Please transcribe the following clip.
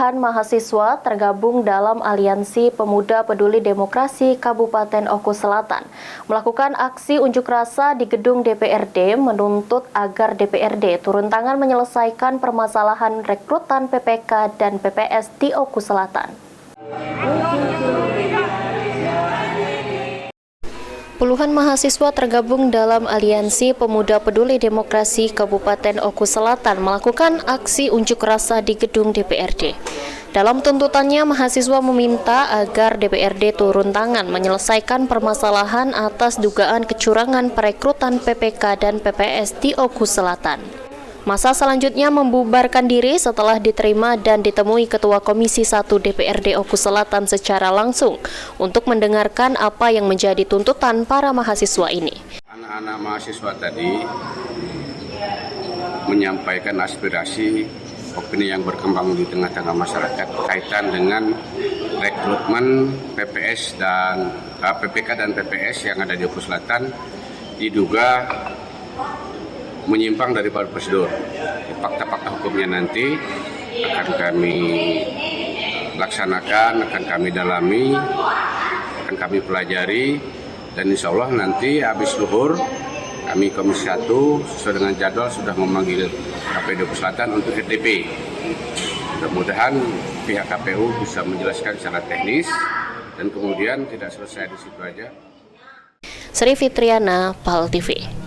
puluhan mahasiswa tergabung dalam Aliansi Pemuda Peduli Demokrasi Kabupaten Oku Selatan melakukan aksi unjuk rasa di gedung DPRD menuntut agar DPRD turun tangan menyelesaikan permasalahan rekrutan PPK dan PPS di Oku Selatan. Puluhan mahasiswa tergabung dalam Aliansi Pemuda Peduli Demokrasi Kabupaten Oku Selatan melakukan aksi unjuk rasa di gedung DPRD. Dalam tuntutannya, mahasiswa meminta agar DPRD turun tangan menyelesaikan permasalahan atas dugaan kecurangan perekrutan PPK dan PPS di Oku Selatan. Masa selanjutnya membubarkan diri setelah diterima dan ditemui Ketua Komisi 1 DPRD Oku Selatan secara langsung untuk mendengarkan apa yang menjadi tuntutan para mahasiswa ini. Anak-anak mahasiswa tadi menyampaikan aspirasi opini yang berkembang di tengah-tengah masyarakat kaitan dengan rekrutmen PPS dan PPK dan PPS yang ada di Oku Selatan diduga menyimpang dari prosedur. Fakta-fakta hukumnya nanti akan kami laksanakan, akan kami dalami, akan kami pelajari, dan insya Allah nanti habis luhur kami Komisi 1 sesuai dengan jadwal sudah memanggil KPU Oku Selatan untuk RTP. Mudah-mudahan pihak KPU bisa menjelaskan secara teknis dan kemudian tidak selesai di situ aja. Sri Fitriana, PAL TV.